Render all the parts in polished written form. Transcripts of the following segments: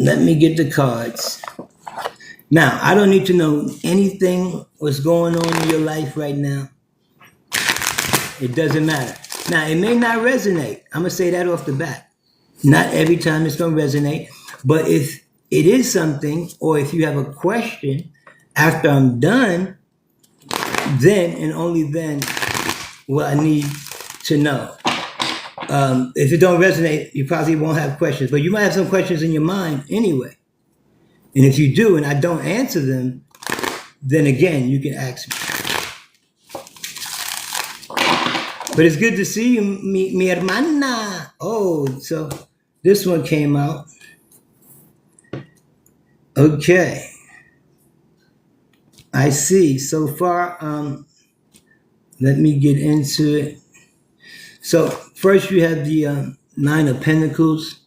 let me get the cards. Now, I don't need to know anything what's going on in your life right now. It doesn't matter. Now, it may not resonate. I'm going to say that off the bat. Not every time it's going to resonate. But if it is something, or if you have a question after I'm done, then and only then will I need to know. If it don't resonate, you probably won't have questions. But you might have some questions in your mind anyway. And if you do and I don't answer them, then again, you can ask me. But it's good to see you, mi hermana. Oh, so this one came out. Okay. I see. So far, let me get into it. So first you have the Nine of Pentacles.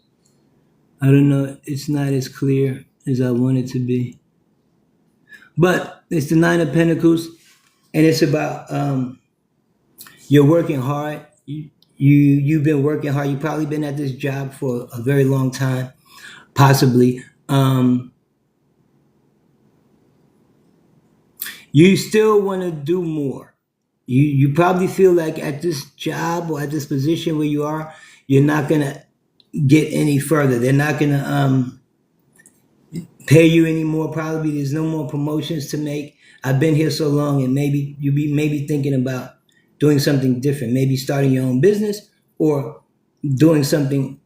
I don't know. It's not as clear as I want it to be. But it's the Nine of Pentacles. And it's about you're working hard. You've been working hard. You've probably been at this job for a very long time, possibly. You still want to do more. You probably feel like at this job or at this position where you are, you're not gonna get any further. They're not gonna pay you anymore. Probably there's no more promotions to make. I've been here so long, and maybe you be maybe thinking about doing something different, maybe starting your own business or doing something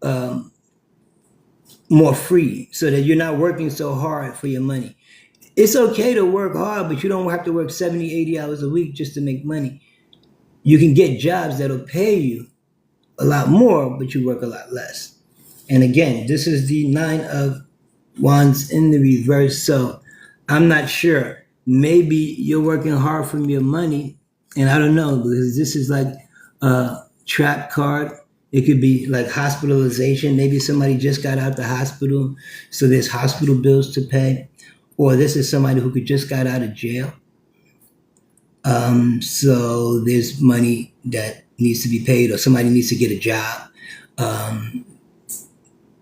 more free so that you're not working so hard for your money. It's okay to work hard, but you don't have to work 70, 80 hours a week just to make money. You can get jobs that'll pay you a lot more, but you work a lot less. And again, this is the Nine of Wands in the reverse. So I'm not sure. Maybe you're working hard for your money, and I don't know, because this is like a trap card. It could be like hospitalization. Maybe somebody just got out the hospital, so there's hospital bills to pay. Or this is somebody who could just got out of jail. So there's money that needs to be paid, or somebody needs to get a job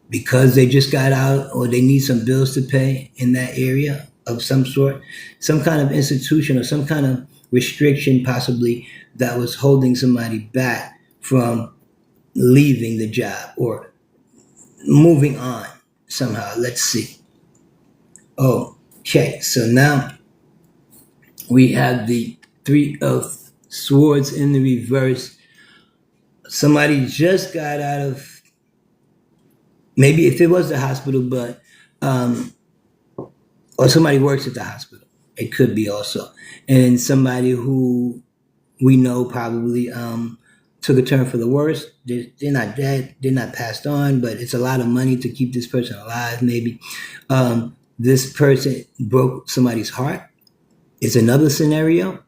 because they just got out, or they need some bills to pay in that area of some sort, some kind of institution or some kind of restriction possibly that was holding somebody back from leaving the job or moving on somehow. Let's see. Okay, so now we have the Three of Swords in the reverse. Somebody just got out of, maybe if it was the hospital, but or somebody works at the hospital. It could be also. And somebody who we know probably took a turn for the worse. They're not dead, they're not passed on, but it's a lot of money to keep this person alive, maybe. This person broke somebody's heart. It's another scenario,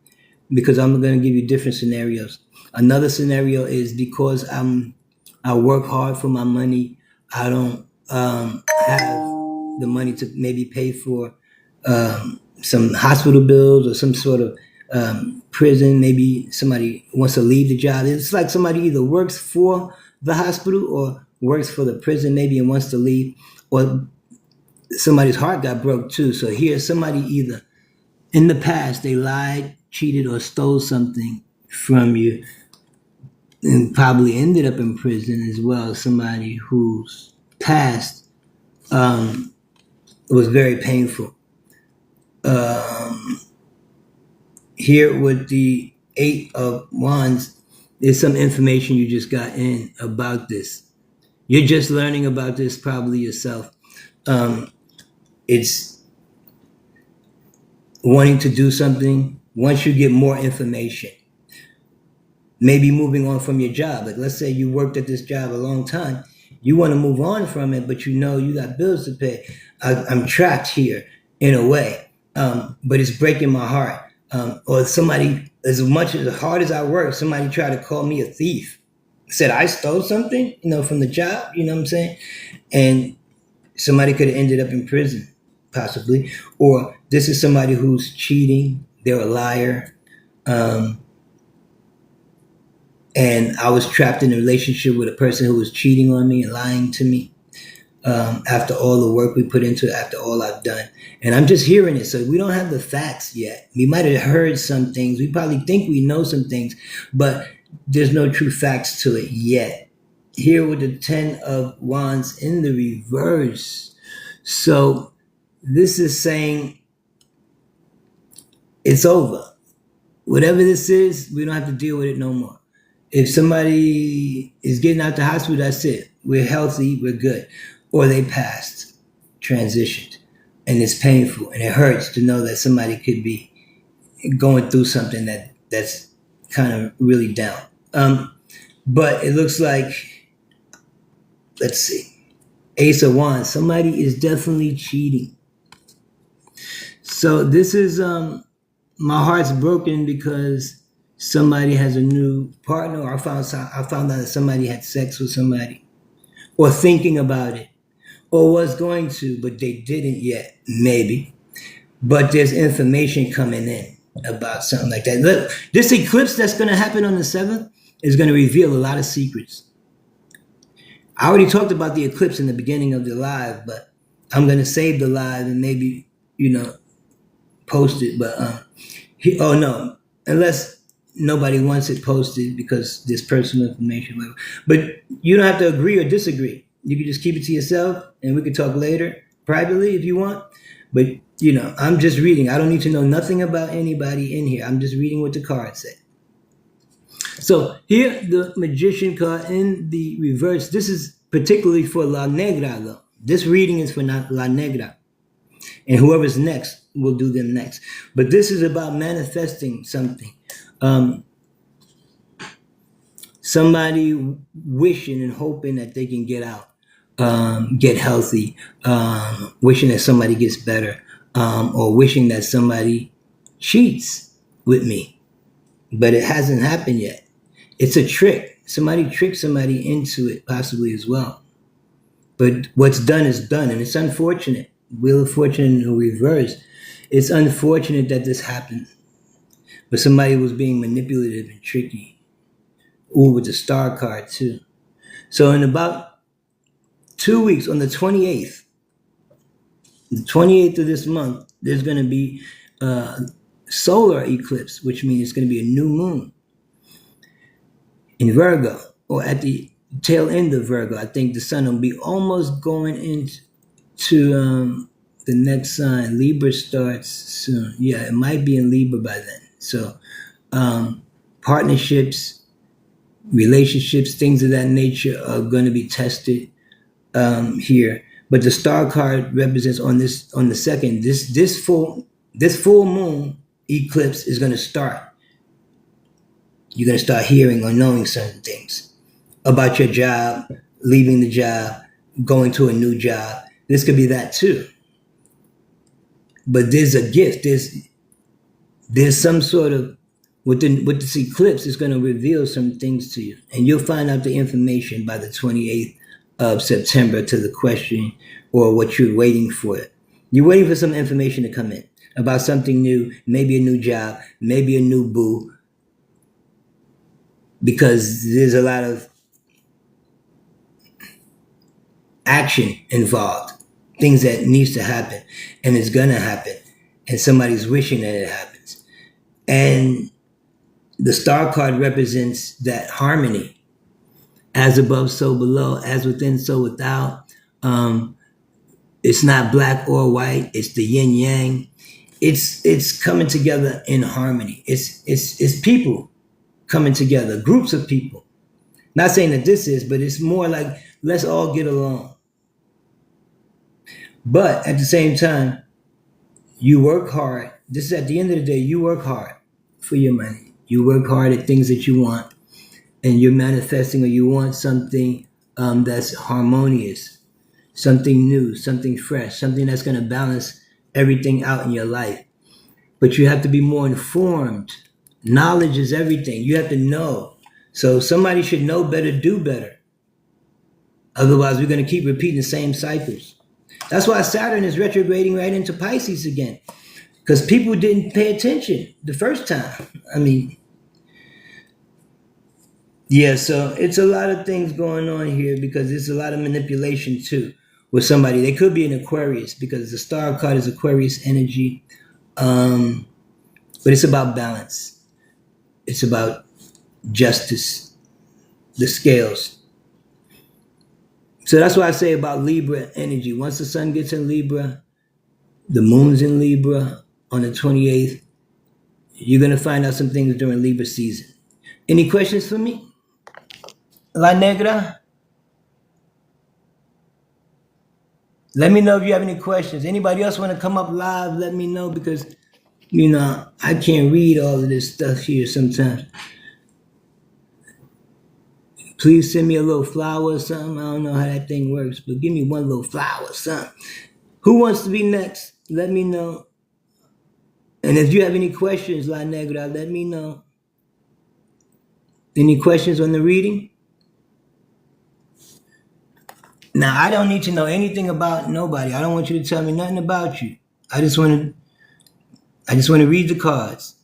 because I'm going to give you different scenarios. Another scenario is because I work hard for my money. I don't have the money to maybe pay for some hospital bills or some sort of prison. Maybe somebody wants to leave the job. It's like somebody either works for the hospital or works for the prison maybe and wants to leave, or somebody's heart got broke too. So here, somebody either in the past they lied, cheated, or stole something from you, and probably ended up in prison as well. Somebody whose past was very painful. Here with the Eight of Wands, there's some information you just got in about this. You're just learning about this probably yourself. It's wanting to do something once you get more information. Maybe moving on from your job. Like, let's say you worked at this job a long time. You want to move on from it, but you know you got bills to pay. I'm trapped here in a way, but it's breaking my heart. Or somebody, as hard as I work, somebody tried to call me a thief. Said I stole something, from the job, you know what I'm saying? And somebody could have ended up in prison, possibly. Or this is somebody who's cheating. They're a liar. And I was trapped in a relationship with a person who was cheating on me and lying to me. after all the work we put into it, after all I've done. And I'm just hearing it. So we don't have the facts yet. We might have heard some things. We probably think we know some things, but there's no true facts to it yet. Here with the 10 of Wands in the reverse. So this is saying it's over. Whatever this is, we don't have to deal with it no more. If somebody is getting out the hospital, that's it. We're healthy, we're good. Or they passed, transitioned. And it's painful and it hurts to know that somebody could be going through something that's kind of really down. But it looks like, let's see, Ace of Wands. Somebody is definitely cheating. So this is my heart's broken because somebody has a new partner. Or I found out that somebody had sex with somebody, or thinking about it, or was going to, but they didn't yet. Maybe, but there's information coming in about something like that. Look, this eclipse that's going to happen on the 7th is going to reveal a lot of secrets. I already talked about the eclipse in the beginning of the live, but I'm going to save the live and maybe, post it. But oh no, unless nobody wants it posted because there's personal information. But you don't have to agree or disagree. You can just keep it to yourself and we can talk later privately if you want. But I'm just reading. I don't need to know nothing about anybody in here. I'm just reading what the cards say. So here, the Magician card in the reverse. This is particularly for La Negra, though. This reading is for La Negra. And whoever's next, will do them next. But this is about manifesting something. Somebody wishing and hoping that they can get out, get healthy, wishing that somebody gets better, or wishing that somebody cheats with me. But it hasn't happened yet. It's a trick. Somebody tricked somebody into it, possibly as well. But what's done is done, and it's unfortunate. Wheel of Fortune in the reverse. It's unfortunate that this happened. But somebody was being manipulative and tricky. Ooh, with the Star card, too. So in about 2 weeks, on the 28th of this month, there's going to be a solar eclipse, which means it's going to be a new moon in Virgo, or at the tail end of Virgo. I think the sun will be almost going into the next sign. Libra starts soon. Yeah, it might be in Libra by then. So partnerships, relationships, things of that nature are going to be tested here. But the Star card represents on the 2nd. This full moon eclipse is going to start. You're going to start hearing or knowing certain things about your job, leaving the job, going to a new job. This could be that too. But there's a gift. There's some sort of, with this eclipse, it's going to reveal some things to you. And you'll find out the information by the 28th of September to the question or what you're waiting for. You're waiting for some information to come in about something new, maybe a new job, maybe a new boo, because there's a lot of action involved, things that needs to happen, and it's gonna happen, and somebody's wishing that it happens. And the Star card represents that harmony, as above, so below, as within, so without. It's not black or white; it's the yin yang. It's coming together in harmony. It's people coming together, groups of people. Not saying that this is, but it's more like, let's all get along. But at the same time, you work hard. This is at the end of the day, you work hard for your money. You work hard at things that you want, and you're manifesting, or you want something that's harmonious, something new, something fresh, something that's going to balance everything out in your life. But you have to be more informed. Knowledge is everything. You have to know. So somebody should know better, do better. Otherwise, we're going to keep repeating the same cycles. That's why Saturn is retrograding right into Pisces again. Because people didn't pay attention the first time. I mean, yeah, so it's a lot of things going on here because there's a lot of manipulation too. with somebody. They could be an Aquarius because the star card is Aquarius energy. But it's about balance. It's about justice, the scales. So that's why I say about Libra energy. Once the sun gets in Libra, the moon's in Libra on the 28th, you're going to find out some things during Libra season. Any questions for me? La Negra? Let me know if you have any questions. Anybody else want to come up live? Let me know because, I can't read all of this stuff here sometimes. Please send me a little flower or something. I don't know how that thing works, but give me one little flower or something. Who wants to be next? Let me know. And if you have any questions, La Negra, let me know. Any questions on the reading? Now, I don't need to know anything about nobody. I don't want you to tell me nothing about you. I just want to read the cards.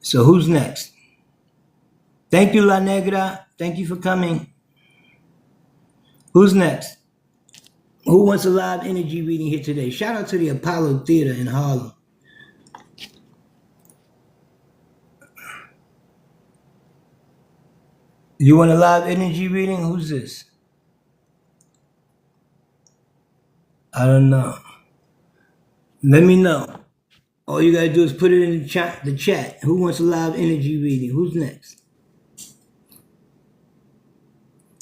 So who's next? Thank you, La Negra. Thank you for coming. Who's next? Who wants a live energy reading here today? Shout out to the Apollo Theater in Harlem. You want a live energy reading? Who's this? I don't know. Let me know. All you gotta do is put it in the chat. Who wants a live energy reading? Who's next?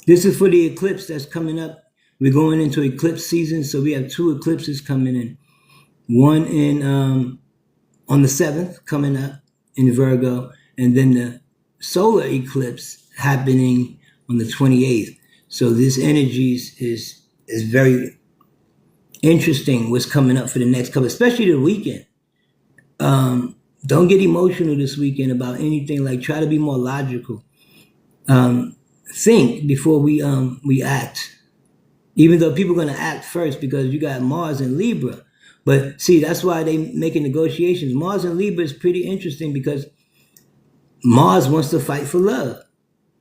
This is for the eclipse that's coming up. We're going into eclipse season, so we have 2 eclipses coming in. One in on the 7th coming up in Virgo, and then the solar eclipse happening on the 28th. So this energy is very interesting. What's coming up for the next couple, especially the weekend. Don't get emotional this weekend about anything. Like, try to be more logical. Think before we act. Even though people are going to act first because you got Mars and Libra. But see, that's why they making negotiations. Mars and Libra is pretty interesting because Mars wants to fight for love.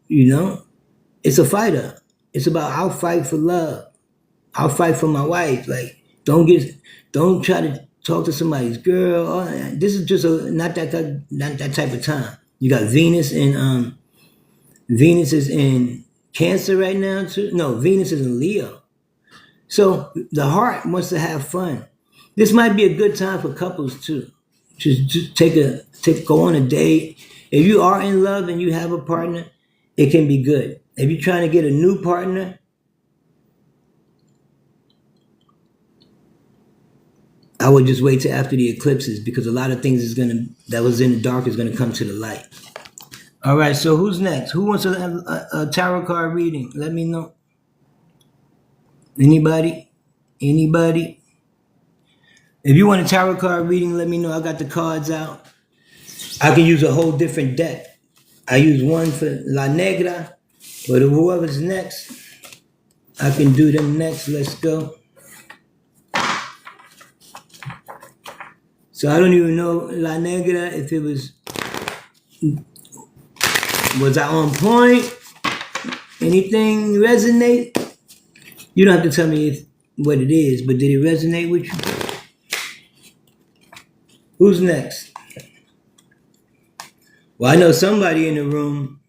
It's a fighter. It's about, I'll fight for love. I'll fight for my wife. Like, don't try to talk to somebody's girl. This is just not that type of time. You got Venus and Venus is in Cancer right now too. No, Venus is in Leo. So the heart wants to have fun. This might be a good time for couples too. Just go on a date. If you are in love and you have a partner, it can be good. If you're trying to get a new partner, I would just wait till after the eclipses because a lot of things that was in the dark is gonna come to the light. All right, so who's next? Who wants a tarot card reading? Let me know. Anybody? If you want a tarot card reading, let me know. I got the cards out. I can use a whole different deck. I use one for La Negra, but whoever's next, I can do them next. Let's go. So I don't even know, La Negra, if it was I on point? Anything resonate? You don't have to tell me what it is, but did it resonate with you? Who's next? Well, I know somebody in the room.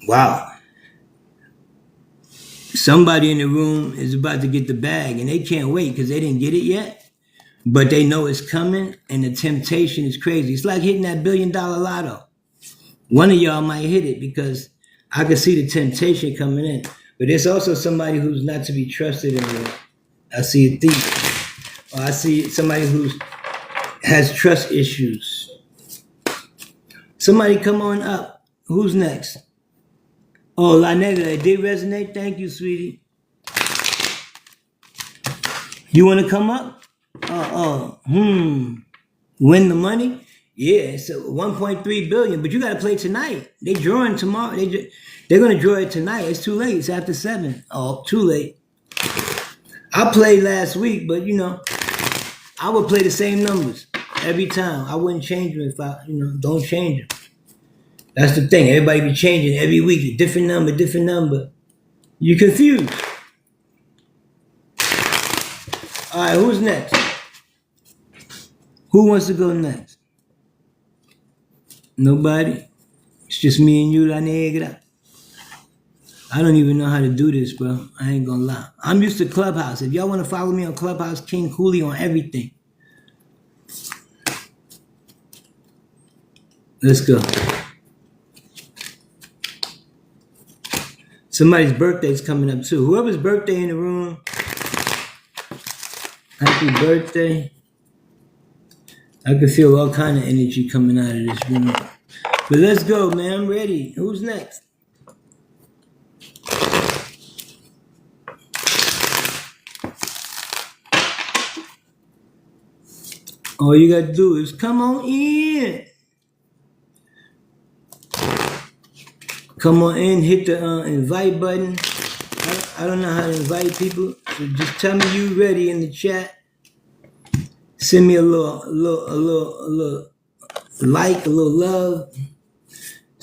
Wow. Somebody in the room is about to get the bag and they can't wait because they didn't get it yet. But they know it's coming and the temptation is crazy. It's like hitting that $1 billion lotto. One of y'all might hit it because I can see the temptation coming in. But there's also somebody who's not to be trusted in there. I see a thief. Or I see somebody who has trust issues. Somebody come on up. Who's next? Oh, La Negra, it did resonate. Thank you, sweetie. You want to come up? Win the money? Yeah, it's 1.3 billion, but you got to play tonight. They drawing tomorrow. They're going to draw it tonight. It's too late. It's after 7. Oh, too late. I played last week, but I would play the same numbers every time. I wouldn't change them if don't change them. That's the thing. Everybody be changing every week. Different number, different number. You confused. All right, who's next? Who wants to go next? Nobody? It's just me and you, La Negra. I don't even know how to do this, bro. I ain't gonna lie. I'm used to Clubhouse. If y'all want to follow me on Clubhouse, King Cooley on everything. Let's go. Somebody's birthday's coming up too. Whoever's birthday in the room, happy birthday. I can feel all kind of energy coming out of this room. But let's go, man. I'm ready. Who's next? All you gotta do is come on in. Come on in, hit the invite button. I don't know how to invite people, so just tell me you ready in the chat. Send me a little like, a little love,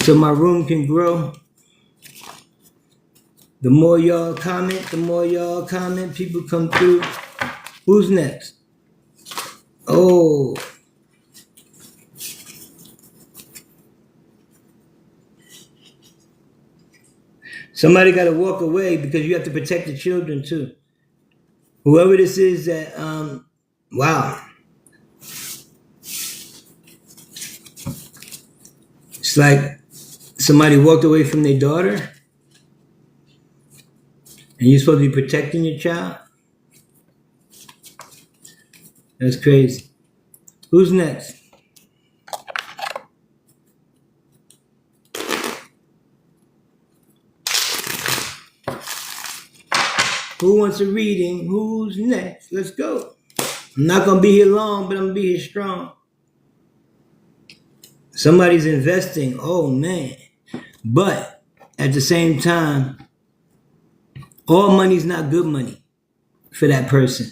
so my room can grow. The more y'all comment, people come through. Who's next? Oh. Somebody got to walk away because you have to protect the children too. Whoever this is that, wow. It's like somebody walked away from their daughter and you're supposed to be protecting your child. That's crazy. Who's next? Who wants a reading? Who's next? Let's go. I'm not going to be here long, but I'm going to be here strong. Somebody's investing. Oh, man. But at the same time, all money's not good money for that person.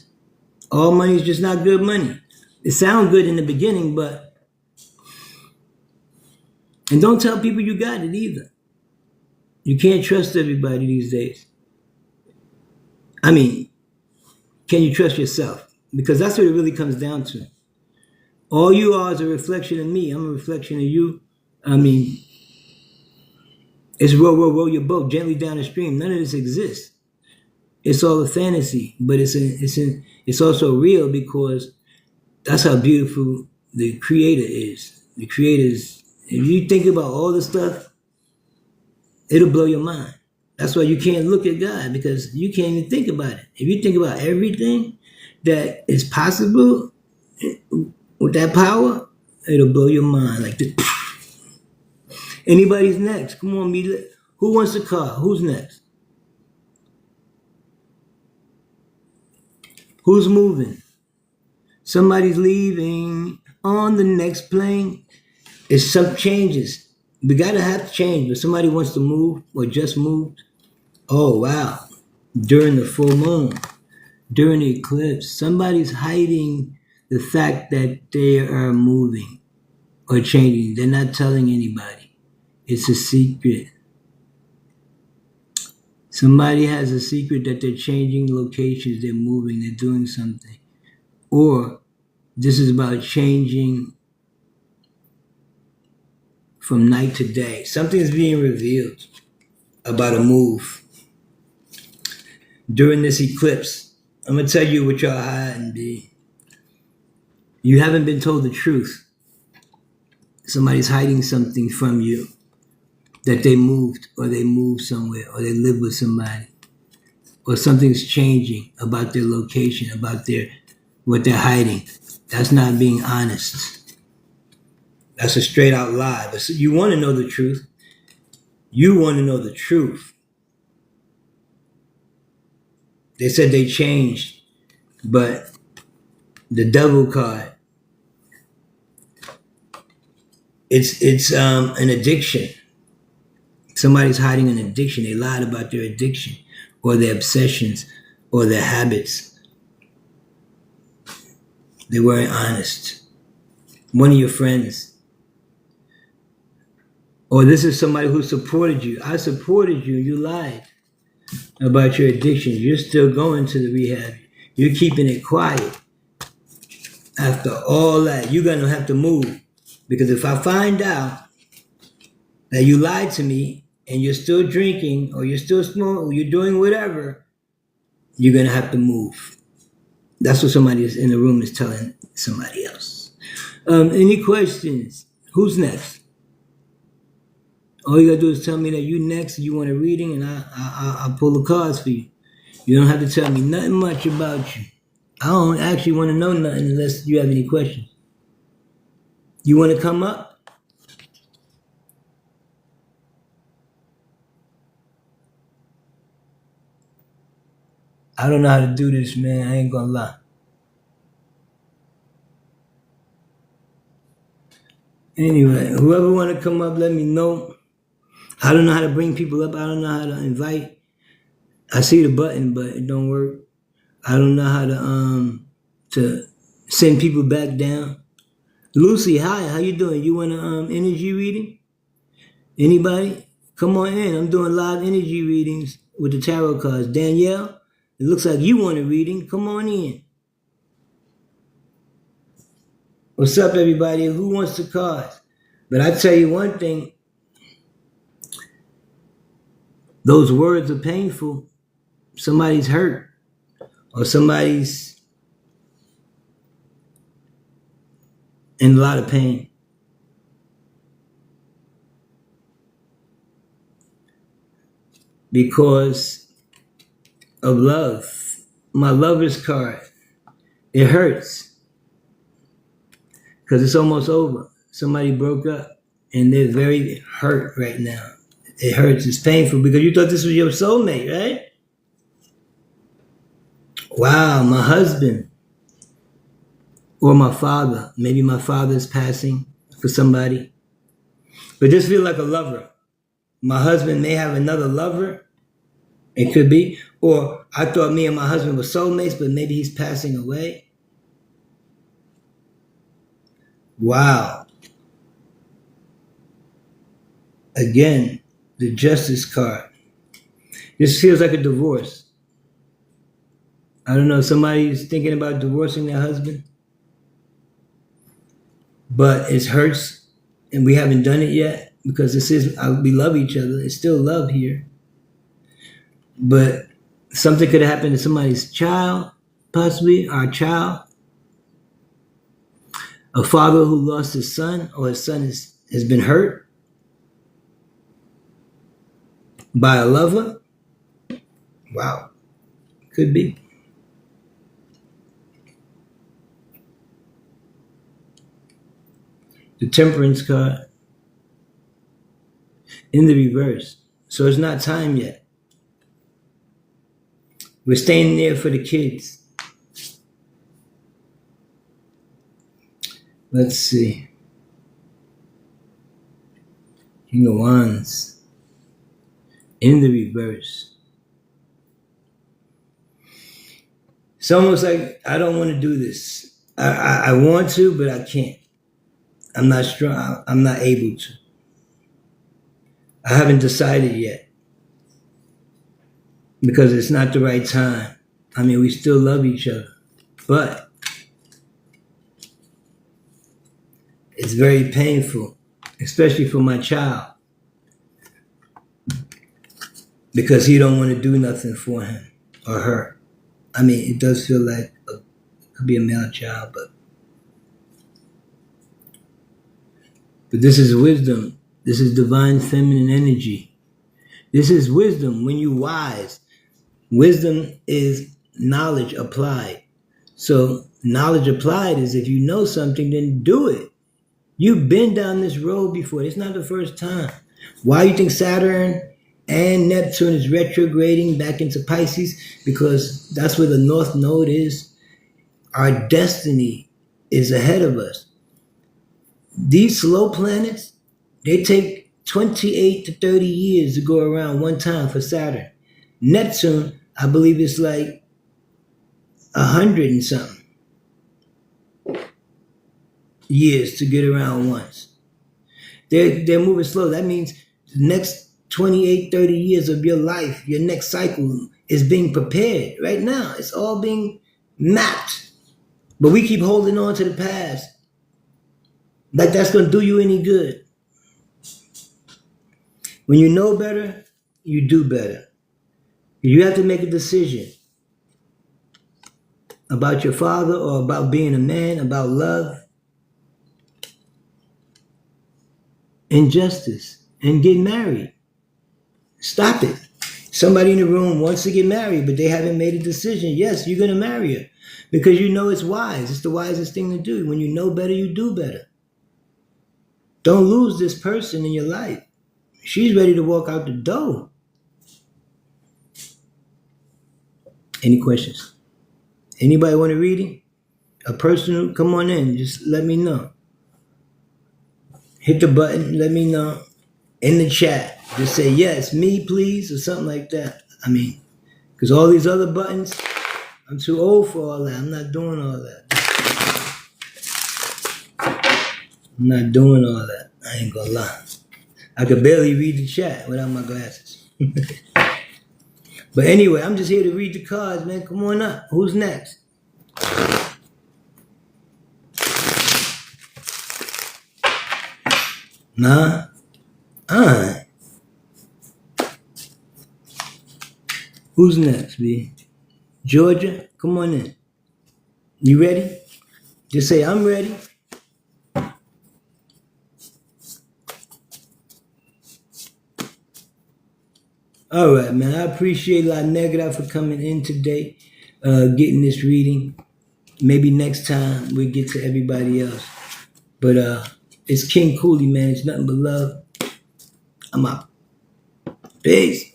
All money's just not good money. It sounds good in the beginning, but... And don't tell people you got it either. You can't trust everybody these days. I mean, can you trust yourself? Because that's what it really comes down to. All you are is a reflection of me. I'm a reflection of you. I mean, it's row your boat gently down the stream. None of this exists. It's all a fantasy, but it's also real because that's how beautiful the Creator is. The Creator is, if you think about all the stuff, it'll blow your mind. That's why you can't look at God, because you can't even think about it. If you think about everything that is possible with that power, it'll blow your mind like this. Anybody's next? Come on, me. Who wants a car? Who's next? Who's moving? Somebody's leaving on the next plane. It's some changes. We gotta have to change, but somebody wants to move or just moved. Oh, wow. During the full moon, during the eclipse, somebody's hiding the fact that they are moving or changing. They're not telling anybody. It's a secret. Somebody has a secret that they're changing locations, they're moving, they're doing something. Or this is about changing from night to day. Something's being revealed about a move. During this eclipse, I'm going to tell you what y'all hiding, B. You haven't been told the truth. Somebody's hiding something from you, that they moved somewhere, or they live with somebody, or something's changing about their location, about what they're hiding. That's not being honest. That's a straight out lie. But you want to know the truth. You want to know the truth. They said they changed, but the devil card, it's an addiction. Somebody's hiding an addiction. They lied about their addiction or their obsessions or their habits. They weren't honest. One of your friends Or this is somebody who supported you. I supported you. You lied about your addictions. You're still going to the rehab. You're keeping it quiet. After all that, you're going to have to move. Because if I find out that you lied to me and you're still drinking or you're still smoking or you're doing whatever, you're going to have to move. That's what somebody in the room is telling somebody else. Any questions? Who's next? All you got to do is tell me that you next, you want a reading, and I'll pull the cards for you. You don't have to tell me nothing much about you. I don't actually want to know nothing unless you have any questions. You want to come up? I don't know how to do this, man. I ain't gonna lie. Anyway, whoever want to come up, let me know. I don't know how to bring people up. I don't know how to invite. I see the button, but it don't work. I don't know how to send people back down. Lucy, hi. How you doing? You want an energy reading? Anybody? Come on in. I'm doing live energy readings with the tarot cards. Danielle, it looks like you want a reading. Come on in. What's up, everybody? Who wants the cards? But I tell you one thing. Those words are painful. Somebody's hurt. Or somebody's in a lot of pain. Because of love. My lover's card. It hurts. Because it's almost over. Somebody broke up. And they're very hurt right now. It hurts. It's painful. Because you thought this was your soulmate, right? Wow, my husband. Or my father. Maybe my father's passing for somebody. But just feel like a lover. My husband may have another lover. It could be. Or I thought me and my husband were soulmates, but maybe he's passing away. Wow. Again, the Justice card. This feels like a divorce. I don't know, somebody's thinking about divorcing their husband. But it hurts, and we haven't done it yet, because we love each other. It's still love here. But something could have happened to somebody's child, possibly our child. A father who lost his son, or his son has been hurt by a lover. Wow. Could be. The Temperance card in the reverse. So it's not time yet. We're staying there for the kids. Let's see. King of Wands in the reverse. It's almost like I don't want to do this. I want to, but I can't. I'm not strong. I'm not able to. I haven't decided yet. Because it's not the right time. I mean, we still love each other. But it's very painful, especially for my child. Because he don't want to do nothing for him or her. I mean, it does feel like it could be a male child, but this is wisdom. This is divine feminine energy. This is wisdom when you're wise. Wisdom is knowledge applied. So knowledge applied is if you know something, then do it. You've been down this road before. It's not the first time. Why you think Saturn and Neptune is retrograding back into Pisces? Because that's where the North Node is. Our destiny is ahead of us. These slow planets, they take 28 to 30 years to go around one time for Saturn. Neptune, I believe it's like 100 and something years to get around once. They're moving slow. That means the next 28, 30 years of your life, your next cycle is being prepared right now. It's all being mapped. But we keep holding on to the past. Like that's going to do you any good. When you know better, you do better. You have to make a decision about your father or about being a man, about love and justice and get married. Stop it. Somebody in the room wants to get married, but they haven't made a decision. Yes, you're going to marry her because you know it's wise. It's the wisest thing to do. When you know better, you do better. Don't lose this person in your life. She's ready to walk out the door. Any questions? Anybody want to read it? A personal? Come on in. Just let me know. Hit the button. Let me know. In the chat. Just say, yes, me, please, or something like that. I mean, because all these other buttons, I'm too old for all that. I'm not doing all that. I'm not doing all that. I ain't gonna lie. I could barely read the chat without my glasses. But anyway, I'm just here to read the cards, man. Come on up. Who's next? Nah. Alright. Who's next, B? Georgia, come on in. You ready? Just say, I'm ready. All right, man. I appreciate La Negra for coming in today, getting this reading. Maybe next time we'll get to everybody else. But it's King Cooley, man. It's nothing but love. I'm out. Peace.